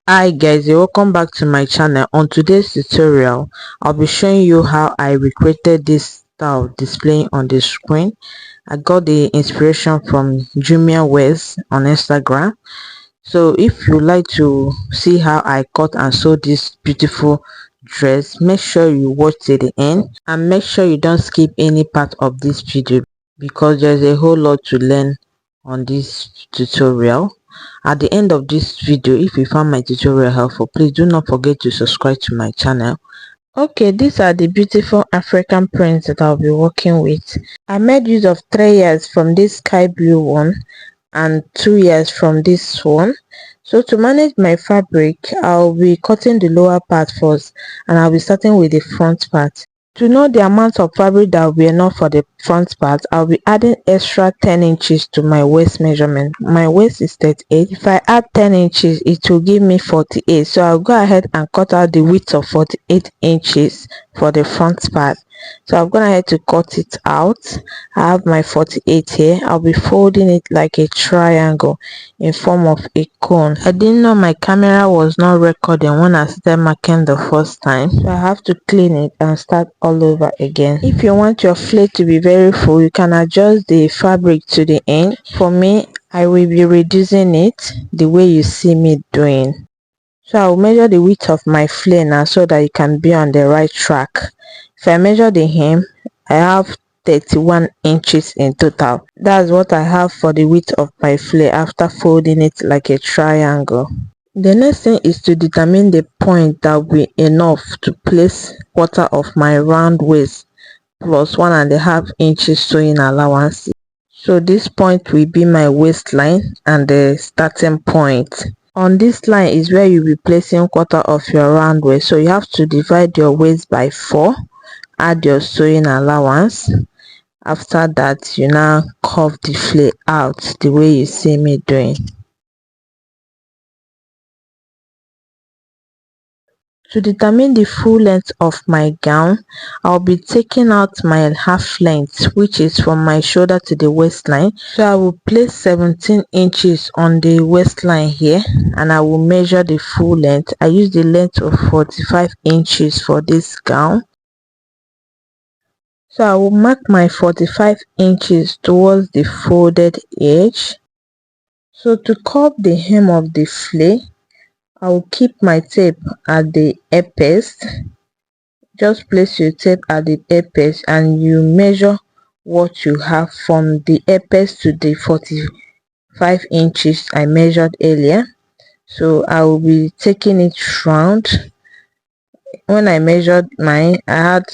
Hi guys, welcome back to my channel. On today's tutorial I'll be showing you how I recreated this style displaying on the screen. I got the inspiration from Jumia Wears on Instagram. So if you like to see how I cut and sew this beautiful dress, make sure you watch till the end and make sure you don't skip any part of this video because there's a whole lot to learn on this tutorial. At the end of this video, if you found my tutorial helpful, please do not forget to subscribe to my channel. Okay, these are the beautiful African prints that I'll be working with. I made use of 3 yards from this sky blue one and 2 yards from this one. So to manage my fabric, I'll be cutting the lower part first and I'll be starting with the front part. To know the amount of fabric that will be enough for the front part, I'll be adding extra 10 inches to my waist measurement. My waist is 38. If I add 10 inches, it will give me 48. So I'll go ahead and cut out the width of 48 inches for the front part. So I'm gonna have to cut it out. I have my 48 here. I'll be folding it like a triangle in form of a cone. I didn't know my camera was not recording when I started marking the first time, so I have to clean it and start all over again. If you want your flare to be very full, you can adjust the fabric to the end. For me, I will be reducing it the way you see me doing. So I'll measure the width of my flare now so that it can be on the right track. If I measure the hem, I have 31 inches in total. That's what I have for the width of my flare after folding it like a triangle. The next thing is to determine the point that will be enough to place quarter of my round waist plus 1.5 inches sewing allowance. So this point will be my waistline and the starting point. On this line is where you'll be placing quarter of your round waist, so you have to divide your waist by 4, add your sewing allowance. After that, you now curve the flare out the way you see me doing. To determine the full length of my gown, I'll be taking out my half length, which is from my shoulder to the waistline. So I will place 17 inches on the waistline here and I will measure the full length. I use the length of 45 inches for this gown. So I will mark my 45 inches towards the folded edge. So to curve the hem of the flare, I will keep my tape at the apex. Just place your tape at the apex and you measure what you have from the apex to the 45 inches I measured earlier. So I will be taking it round. When I measured mine, I had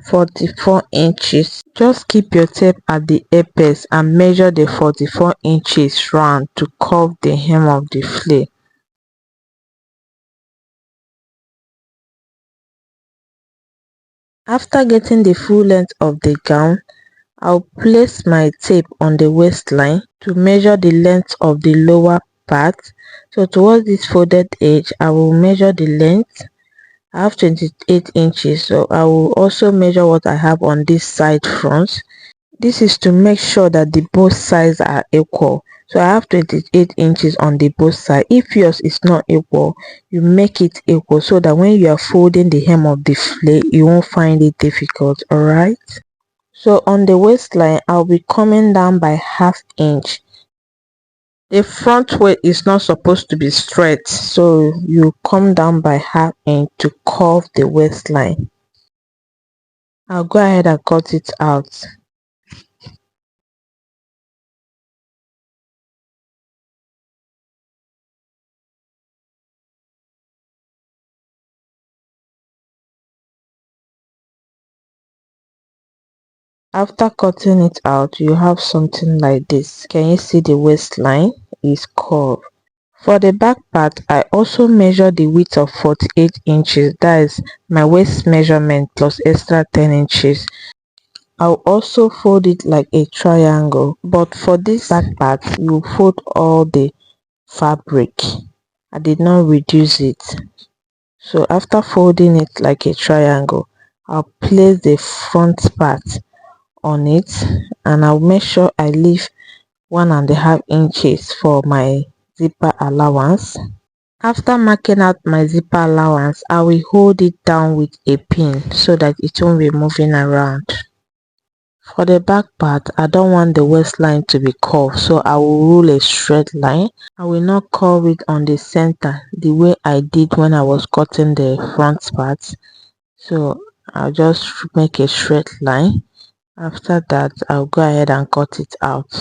44 inches. Just keep your tape at the apex and measure the 44 inches round to curve the hem of the flare. After getting the full length of the gown, I'll place my tape on the waistline to measure the length of the lower part. So towards this folded edge, I will measure the length. I have 28 inches, so I will also measure what I have on this side front. This is to make sure that the both sides are equal. So I have 28 inches on the both sides. If yours is not equal, you make it equal so that when you are folding the hem of the flare, you won't find it difficult. Alright, so on the waistline, I'll be coming down by ½ inch. The front weight is not supposed to be straight, so you come down by ½ inch to curve the waistline. I'll go ahead and cut it out. After cutting it out, you have something like this. Can you see the waistline is curved? For the back part, I also measure the width of 48 inches. That is my waist measurement plus extra 10 inches. I'll also fold it like a triangle, but for this back part, you fold all the fabric. I did not reduce it. So after folding it like a triangle, I'll place the front part on it and I'll make sure I leave 1.5 inches for my zipper allowance. After marking out my zipper allowance, I will hold it down with a pin so that it won't be moving around. For the back part, I don't want the waistline to be curved, so I will rule a straight line. I will not curve it on the center the way I did when I was cutting the front part. So I'll just make a straight line. After that, I'll go ahead and cut it out.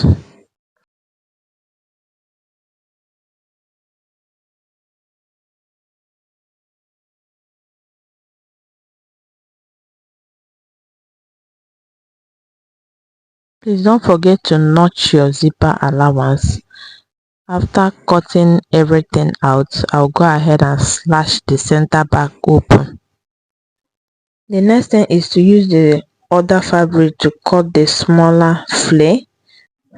Please don't forget to notch your zipper allowance. After cutting everything out, I'll go ahead and slash the center back open. The next thing is to use the other fabric to cut the smaller flare.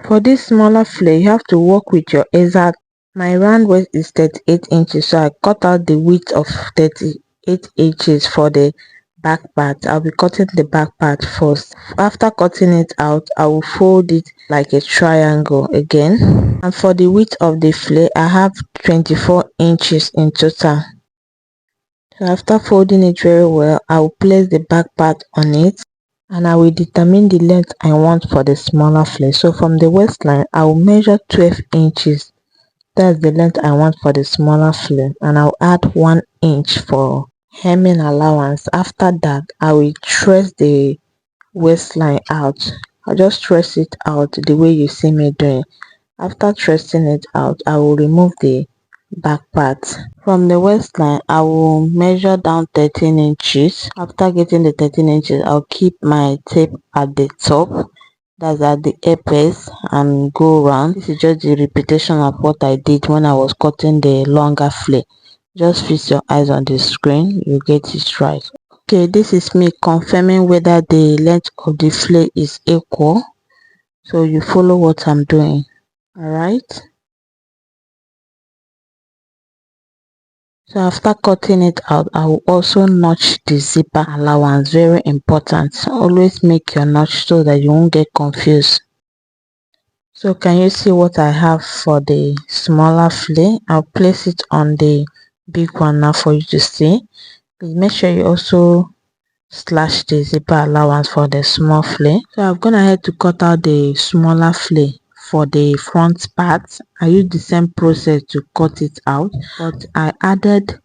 For this smaller flare, you have to work with your exact. My round waist is 38 inches, so I cut out the width of 38 inches for the back part. I'll be cutting the back part first. After cutting it out, I will fold it like a triangle again. And for the width of the flare, I have 24 inches in total. So after folding it very well, I will place the back part on it and I will determine the length I want for the smaller flare. So from the waistline, I will measure 12 inches. That's the length I want for the smaller flare, and I'll add 1 inch for hemming allowance. After that, I will trace the waistline out. I'll just trace it out the way you see me doing. After tracing it out, I will remove the back part. From the waistline, I will measure down 13 inches. After getting the 13 inches, I'll keep my tape at the top, that's at the apex, and go round. This is just the repetition of what I did when I was cutting the longer flare. Just fix your eyes on the screen, you get it right. Okay, this is me confirming whether the length of the flare is equal, so you follow what I'm doing. All right, so after cutting it out, I will also notch the zipper allowance. Very important, always make your notch so that you won't get confused. So can you see what I have for the smaller flare? I'll place it on the big one now for you to see. Please make sure you also slash the zipper allowance for the small flare. So I've gone ahead to cut out the smaller flare for the front part. I used the same process to cut it out, but I added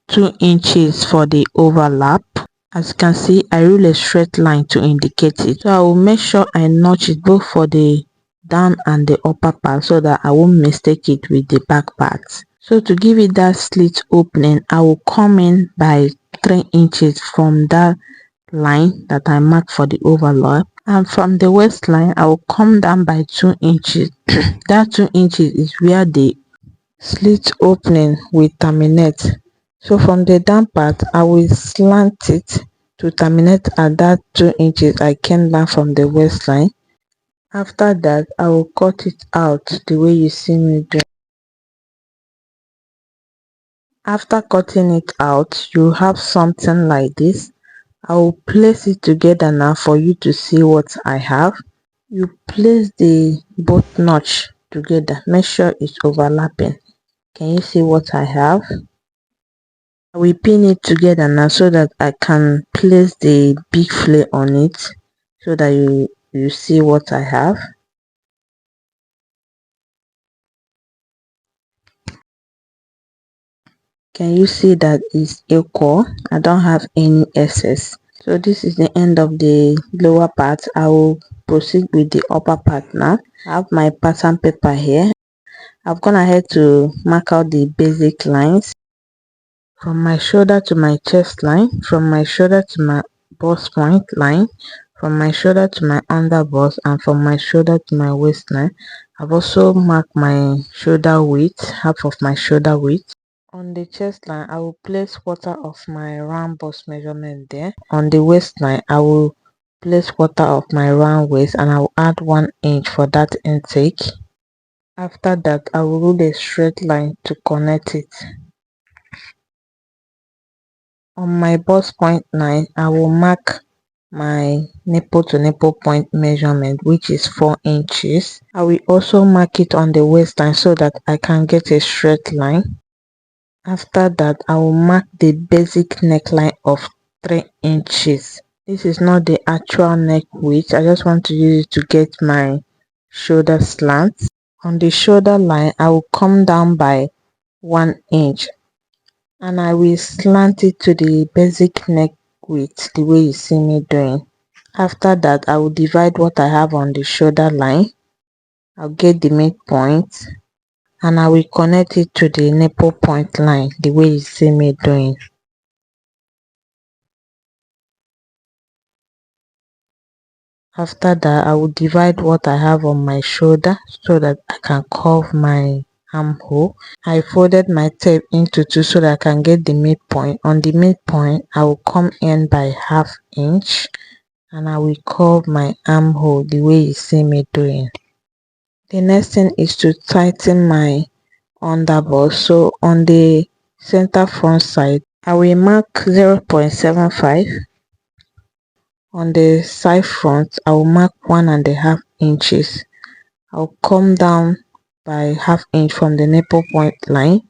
2 inches for the overlap. As you can see, I rule a straight line to indicate it. So I will make sure I notch it both for the down and the upper part so that I won't mistake it with the back part. So to give it that slit opening, I will come in by 3 inches from that line that I marked for the overlap, and from the waistline I will come down by 2 inches. That 2 inches is where the slit opening will terminate. So from the down part, I will slant it to terminate at that 2 inches I came down from the waistline. After that, I will cut it out the way you see me do. After cutting it out, you have something like this. I will place it together now for you to see what I have. You place the both notch together. Make sure it's overlapping. Can you see what I have? I will pin it together now so that I can place the big flare on it so that you see what I have. Can you see that it's equal? I don't have any excess. So this is the end of the lower part. I will proceed with the upper part now. I have my pattern paper here. I've gone ahead to mark out the basic lines from my shoulder to my chest line, from my shoulder to my bust point line, from my shoulder to my under bust, and from my shoulder to my waistline. I've also marked my shoulder width, half of my shoulder width. On the chest line, I will place quarter of my round bust measurement there. On the waistline, I will place quarter of my round waist and I will add 1 inch for that intake. After that, I will rule a straight line to connect it. On my bust point line, I will mark my nipple to nipple point measurement, which is 4 inches. I will also mark it on the waistline so that I can get a straight line. After that, I will mark the basic neckline of 3 inches. This is not the actual neck width. I just want to use it to get my shoulder slant. On the shoulder line, I will come down by 1 inch and I will slant it to the basic neck width the way you see me doing. After that, I will divide what I have on the shoulder line. I'll get the midpoint and I will connect it to the nipple point line the way you see me doing. After that, I will divide what I have on my shoulder so that I can curve my armhole. I folded my tape into 2 so that I can get the midpoint. On the midpoint, I will come in by 1/2 inch and I will curve my armhole the way you see me doing. The next thing is to tighten my underbust. So on the center front side, I will mark 0.75. On the side front, I will mark 1.5 inches. I'll come down by 1/2 inch from the nipple point line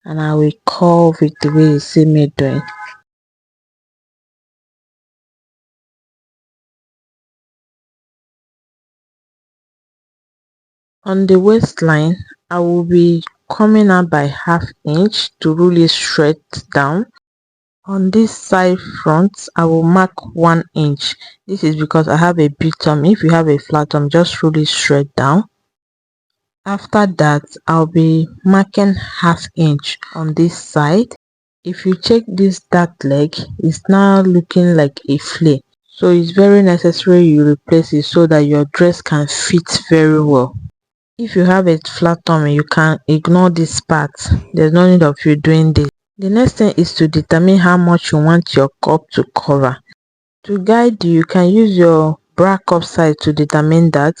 and I will curve it the way you see me doing. On the waistline, I will be coming out by 1/2 inch to really straight down. On this side front, I will mark 1 inch. This is because I have a big tummy. If you have a flat tummy, just really straight down. After that, I'll be marking 1/2 inch on this side. If you check this dark leg, it's now looking like a flare. So it's very necessary you replace it so that your dress can fit very well. If you have a flat tummy, you can ignore this part. There's no need of you doing this. The next thing is to determine how much you want your cup to cover. To guide you, you can use your bra cup size to determine that.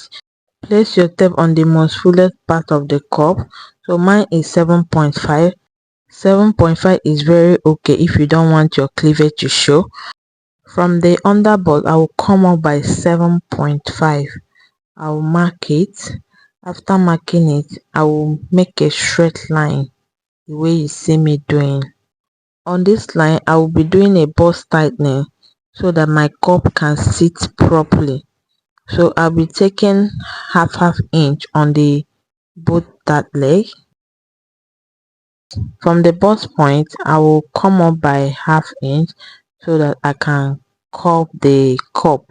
Place your tape on the most fullest part of the cup. So mine is 7.5. 7.5 is very okay if you don't want your cleavage to show. From the underbust, I will come up by 7.5. I will mark it. After marking it, I will make a straight line the way you see me doing. On this line, I will be doing a bust tightening so that my cup can sit properly. So I'll be taking 1/2 inch on the both that leg. From the bust point, I will come up by 1/2 inch so that I can curve the cup.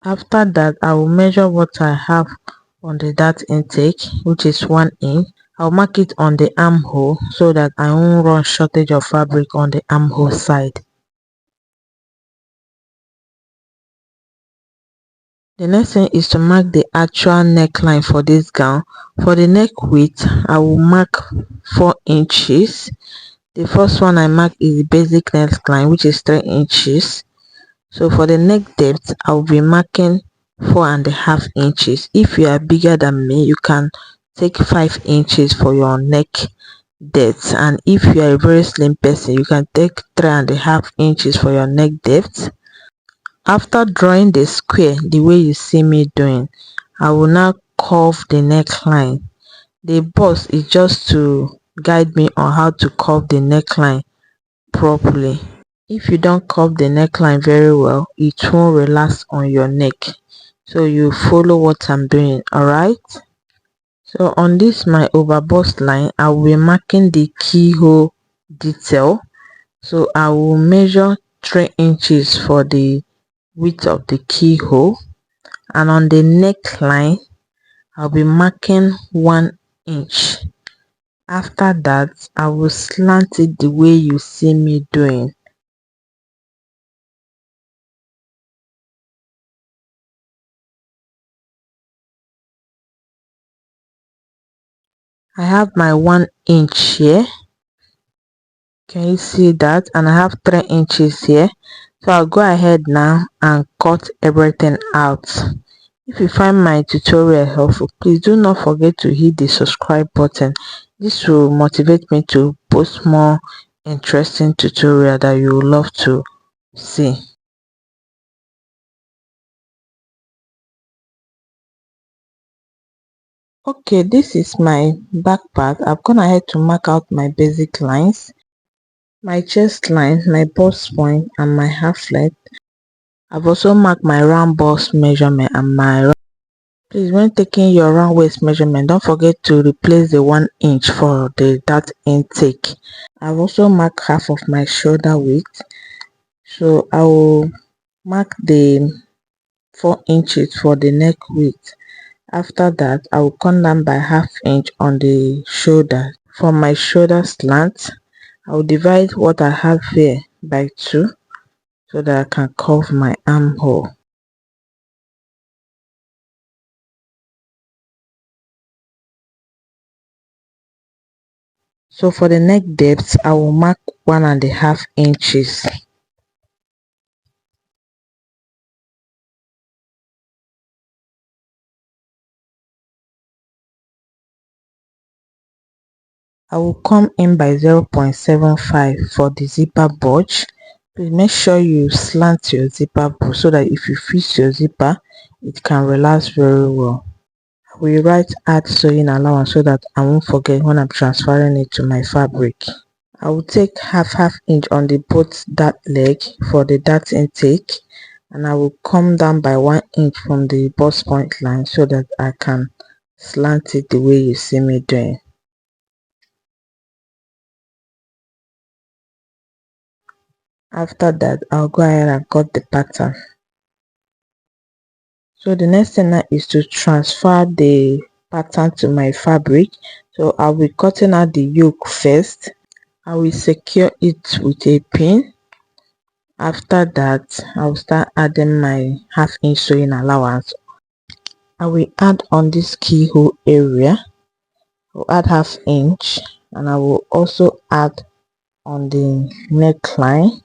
After that, I will measure what I have on the dart intake, which is 1 inch. I'll mark it on the armhole so that I won't run shortage of fabric on the armhole side. The next thing is to mark the actual neckline for this gown. For the neck width, I will mark 4 inches. The first one I mark is the basic neckline, which is 3 inches. So for the neck depth, I will be marking 4.5 inches. If you are bigger than me, you can take 5 inches for your neck depth, and if you are a very slim person, you can take 3.5 inches for your neck depth. After drawing the square the way you see me doing, I will now curve the neckline. The bust is just to guide me on how to curve the neckline properly. If you don't curve the neckline very well, it won't relax on your neck. So you follow what I'm doing, alright? So on this my overbust line, I will be marking the keyhole detail. So I will measure 3 inches for the width of the keyhole, and on the neckline, I'll be marking 1 inch. After that, I will slant it the way you see me doing. I have my 1 inch here. Can you see that? And I have 3 inches here. So I'll go ahead now and cut everything out. If you find my tutorial helpful, please do not forget to hit the subscribe button. This will motivate me to post more interesting tutorial that you will love to see. Okay, this is my back part. I've gone ahead to mark out my basic lines, my chest line, my bust point, and my half length. I've also marked my round bust measurement and my please, when taking your round waist measurement, don't forget to replace the 1 inch for the dart intake. I've also marked half of my shoulder width, so I will mark the 4 inches for the neck width. After that, I will come down by ½ inch on the shoulder. For my shoulder slant, I will divide what I have here by 2 so that I can curve my armhole. So for the neck depth, I will mark 1½ inches. I will come in by 0.75 for the zipper bulge. Please make sure you slant your zipper bulge so that if you fix your zipper, it can relax very well. I will write add sewing allowance so that I won't forget when I'm transferring it to my fabric. I will take half inch on the both dart leg for the dart intake, and I will come down by 1 inch from the bust point line so that I can slant it the way you see me doing. After that, I'll go ahead and cut the pattern. So the next thing now is to transfer the pattern to my fabric. So I'll be cutting out the yoke first. I will secure it with a pin. After that, I'll start adding my ½ inch sewing allowance. I will add on this keyhole area. I'll add ½ inch, and I will also add on the neckline.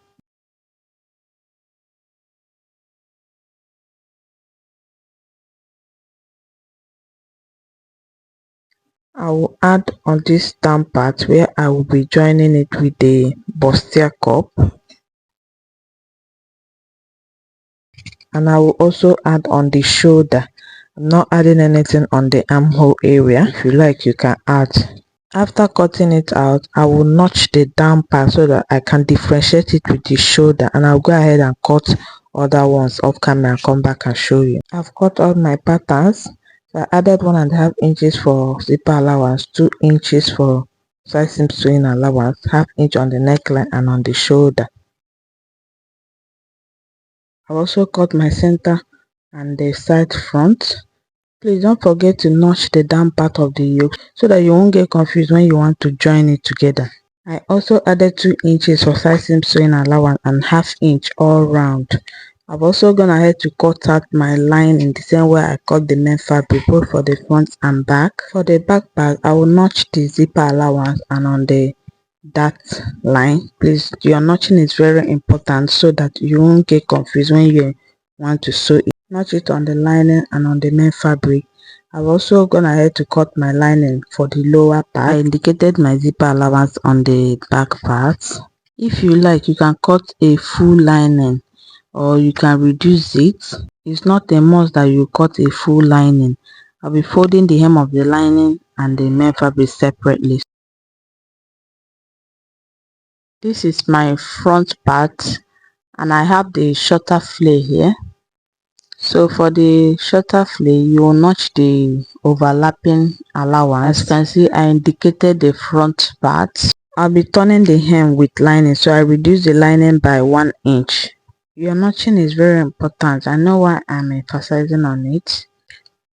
I will add on this down part where I will be joining it with the bustier cup, and I will also add on the shoulder. I'm not adding anything on the armhole area. If you like, you can add. After cutting it out, I will notch the down part so that I can differentiate it with the shoulder, and I'll go ahead and cut other ones off camera and come back and show you. I've cut all my patterns. So I added 1½ inches for zipper allowance, 2 inches for side seam sewing allowance, ½ inch on the neckline and on the shoulder. I also cut my center and the side front. Please don't forget to notch the down part of the yoke so that you won't get confused when you want to join it together. I also added 2 inches for side seam sewing allowance and ½ inch all round. I've also gone ahead to cut out my line in the same way I cut the main fabric, both for the front and back. For the back part, I will notch the zipper allowance and on the dart line. Please, your notching is very important so that you won't get confused when you want to sew it. Notch it on the lining and on the main fabric. I've also gone ahead to cut my lining for the lower part. I indicated my zipper allowance on the back part. If you like, you can cut a full lining or you can reduce it. It's not a must that you cut a full lining. I'll be folding the hem of the lining and the main fabric separately. This is my front part, and I have the shorter flare here. So for the shorter flare, you will notch the overlapping allowance. As you can see, I indicated the front part. I'll be turning the hem with lining, so I reduce the lining by 1 inch. Your notching is very important. I know why I'm emphasizing on it.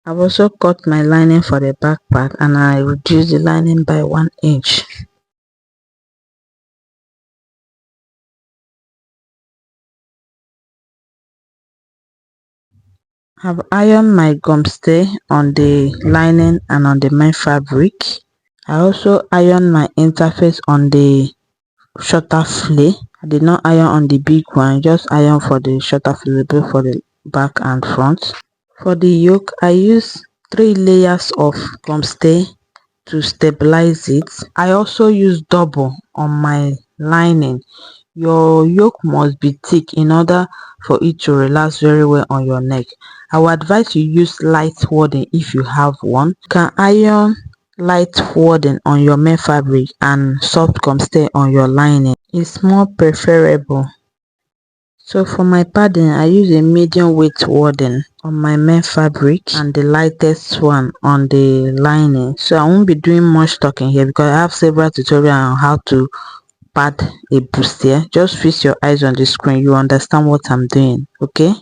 I've also cut my lining for the back part, and I reduce the lining by 1 inch. I've ironed my gum stay on the lining and on the main fabric. I also ironed my interface on the shorter flare. I did not iron on the big one, just iron for the shorter flare, both for the back and front. For the yoke, I use 3 layers of gum stay to stabilize it. I also use double on my lining. Your yoke must be thick in order for it to relax very well on your neck. I would advise you use light wadding if you have one. You can iron light wadding on your main fabric and soft come stay on your lining. It's more preferable. So for my padding, I use a medium weight wadding on my main fabric and the lightest one on the lining. So I won't be doing much talking here because I have several tutorials on how to pad a bustier. Just fix your eyes on the screen, you understand what I'm doing, okay?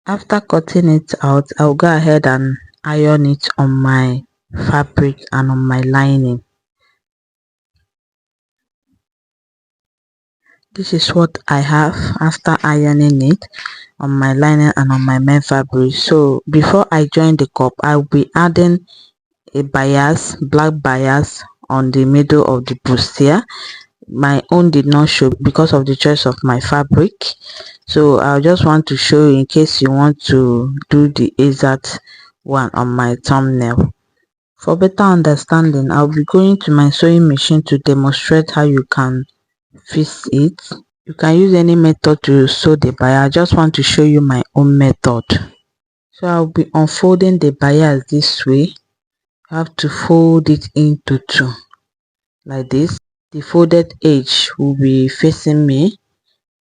After cutting it out, I'll go ahead and iron it on my fabric and on my lining. This is what I have after ironing it on my lining and on my main fabric. So before I join the cup, I'll be adding a bias, black bias on the middle of the bustier. My own did not show because of the choice of my fabric, so I just want to show you in case you want to do the exact one on my thumbnail. For better understanding, I'll be going to my sewing machine to demonstrate how you can fix it. You can use any method to sew the bias. I just want to show you my own method. So I'll be unfolding the bias this way. You have to fold it into two like this. The folded edge will be facing me,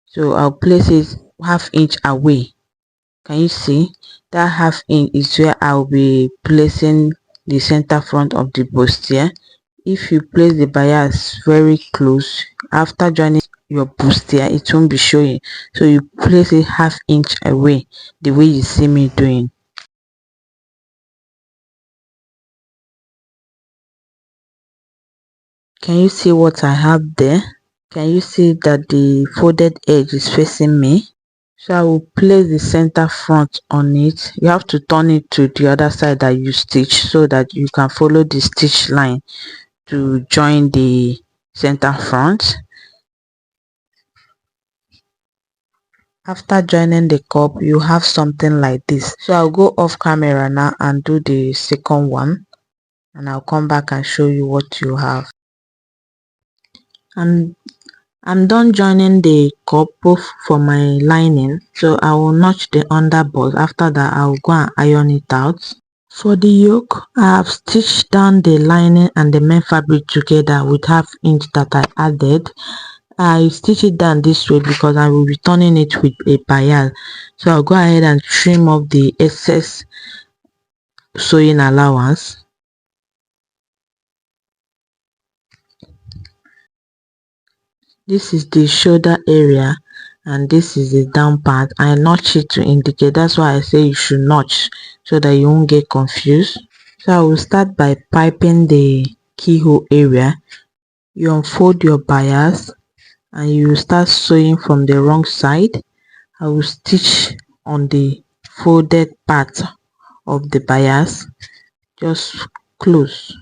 so I'll place it half inch away. Can you see that half inch is where I'll be placing the center front of the bustier. If you place the bias very close after joining your bustier, it won't be showing, so you place it half inch away the way you see me doing. Can you see what I have there? Can you see that the folded edge is facing me? So I will place the center front on it. You have to turn it to the other side that you stitch so that you can follow the stitch line to join the center front. After joining the cup, you have something like this. So I'll go off camera now and do the second one, and I'll come back and show you what you have. And I'm done joining the cup both for my lining, so I will notch the underboard. After that, I'll go and iron it out. For the yoke, I have stitched down the lining and the main fabric together with half inch that I added. I stitch it down this way because I will be turning it with a bias. So I'll go ahead and trim off the excess sewing allowance. This is the shoulder area and this is the down part. I notch it to indicate. That's why I say you should notch so that you won't get confused. So I will start by piping the keyhole area. You unfold your bias and you will start sewing from the wrong side. I will stitch on the folded part of the bias, just close.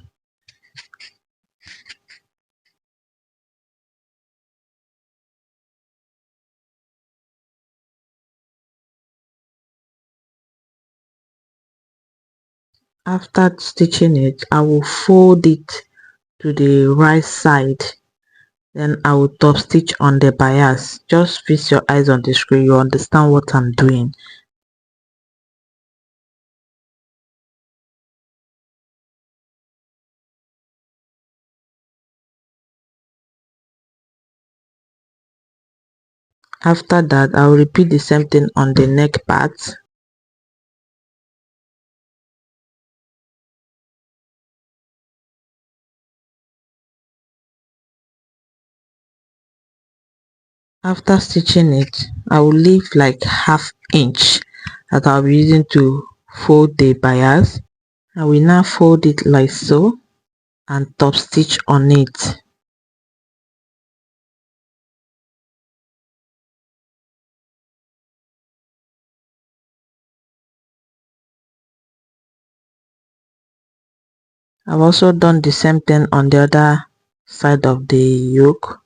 After stitching it, I will fold it to the right side, then I will top stitch on the bias. Just fix your eyes on the screen, you understand what I'm doing. After that, I will repeat the same thing on the neck part. After stitching it, I will leave like half inch that I'll be using to fold the bias. I will now fold it like so and top stitch on it. I've also done the same thing on the other side of the yoke.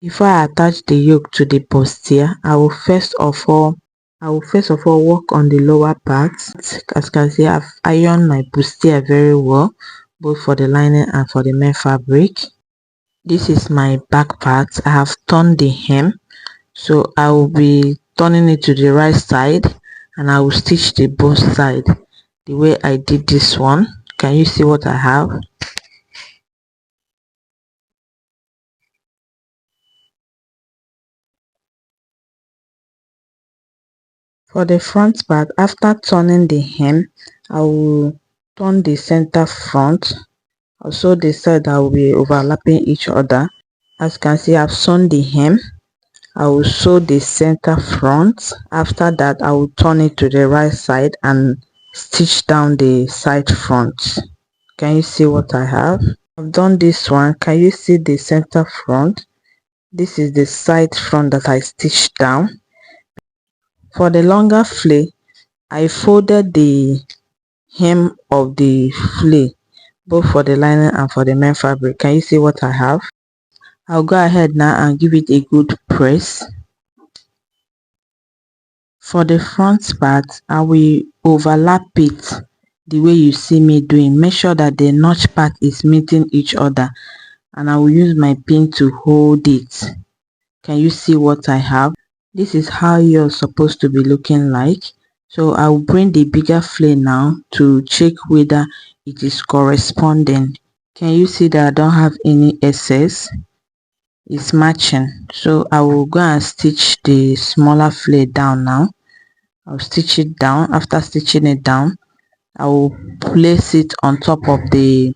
Before I attach the yoke to the bustier, I will first of all work on the lower part. As you can see, I've ironed my bustier very well, both for the lining and for the main fabric. This is my back part. I have turned the hem, so I will be turning it to the right side and I will stitch the both side the way I did this one. Can you see what I have? For the front part, after turning the hem, I will turn the center front. Also the side that will be overlapping each other. As you can see, I've sewn the hem. I will sew the center front. After that, I will turn it to the right side and stitch down the side front. Can you see what I have? I've done this one. Can you see the center front? This is the side front that I stitched down. For the longer flay, I folded the hem of the flay both for the lining and for the main fabric. Can you see what I have? I'll go ahead now and give it a good press. For the front part, I will overlap it the way you see me doing. Make sure that the notch part is meeting each other, and I will use my pin to hold it. Can you see what I have? This is how you're supposed to be looking like. So I will bring the bigger flay now to check whether it is corresponding. Can you see that I don't have any excess? It's matching. So I will go and stitch the smaller flay down now. I'll stitch it down. After stitching it down, I will place it on top of the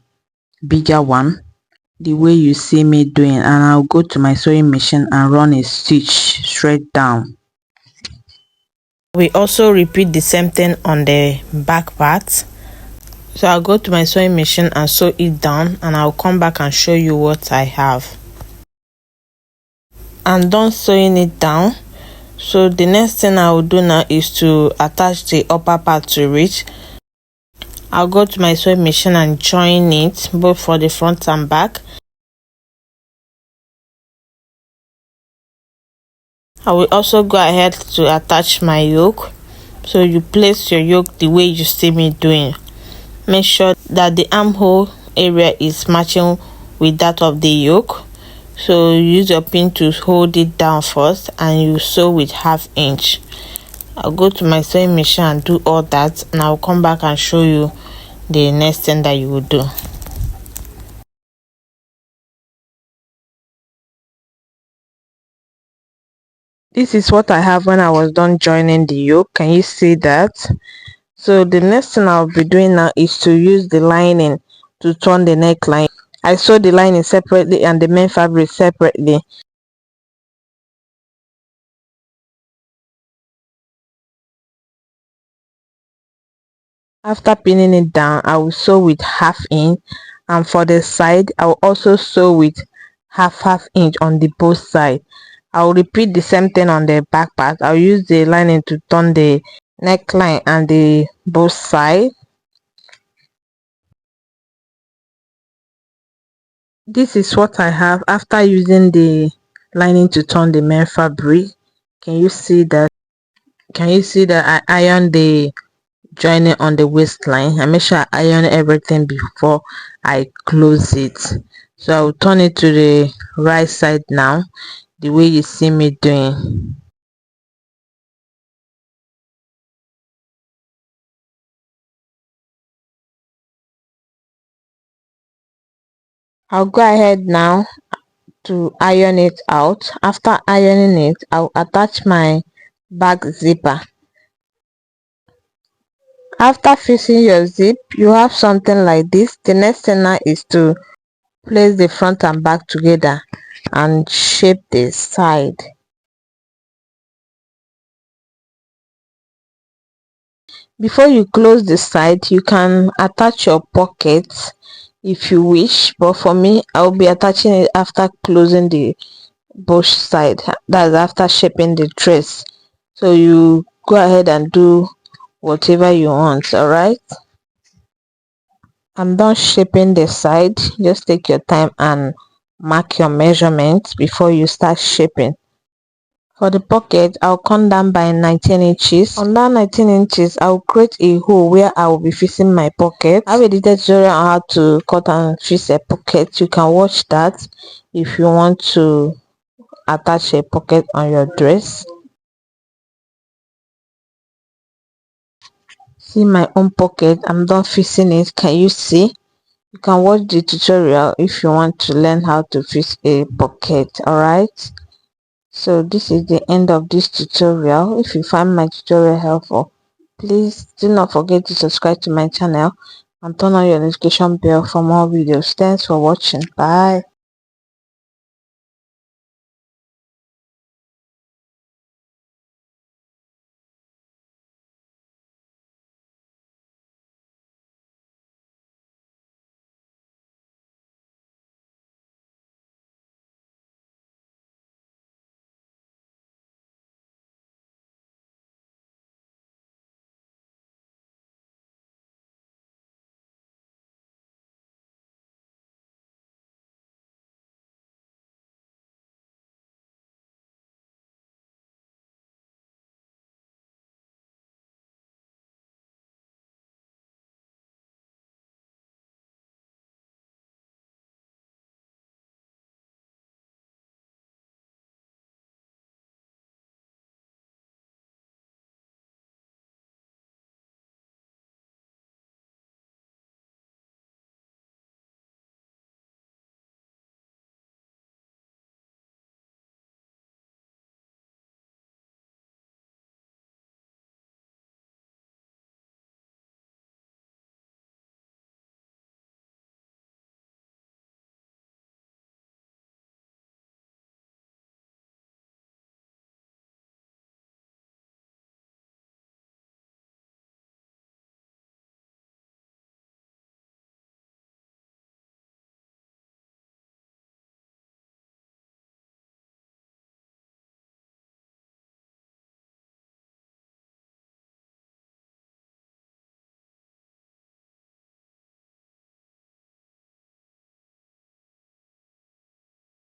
bigger one the way you see me doing, and I'll go to my sewing machine and run a stitch straight down. We also repeat the same thing on the back part. So I'll go to my sewing machine and sew it down, and I'll come back and show you what I have. I'm done sewing it down. So the next thing I will do now is to attach the upper part to it. I'll go to my sewing machine and join it both for the front and back. I will also go ahead to attach my yoke. So you place your yoke the way you see me doing. Make sure that the armhole area is matching with that of the yoke. So use your pin to hold it down first, and you sew with 1/2 inch. I'll go to my sewing machine and do all that, and I'll come back and show you the next thing that you will do. This is what I have when I was done joining the yoke. Can you see that? So the next thing I'll be doing now is to use the lining to turn the neckline. I sew the lining separately and the main fabric separately. After pinning it down, I will sew with 1/2 inch, and for the side I will also sew with half inch on the both side. I will repeat the same thing on the back part. I'll use the lining to turn the neckline and the both side. This is what I have after using the lining to turn the main fabric. Can you see that? Can you see that I ironed the joining on the waistline? I make sure I iron everything before I close it. So I'll turn it to the right side now, the way you see me doing. I'll go ahead now to iron it out. After ironing it, I'll attach my back zipper. After fixing your zip, you have something like this. The next thing now is to place the front and back together. and shape the side. Before you close the side, you can attach your pocket if you wish, but for me, I'll be attaching it after closing the bush side. That's after shaping the dress. So you go ahead and do whatever you want. All right, I'm done shaping the side. Just take your time and mark your measurements before you start shaping. For the pocket, I'll come down by 19 inches. On that 19 inches, I'll create a hole where I will be fixing my pocket. I have a detailed tutorial on how to cut and fix a pocket. You can watch that if you want to attach a pocket on your dress. See my own pocket, I'm done fixing it. Can you see? You can watch the tutorial if you want to learn how to fix a pocket. All right, so this is the end of this tutorial. If you find my tutorial helpful, please do not forget to subscribe to my channel and turn on your notification bell for more videos. Thanks for watching. Bye.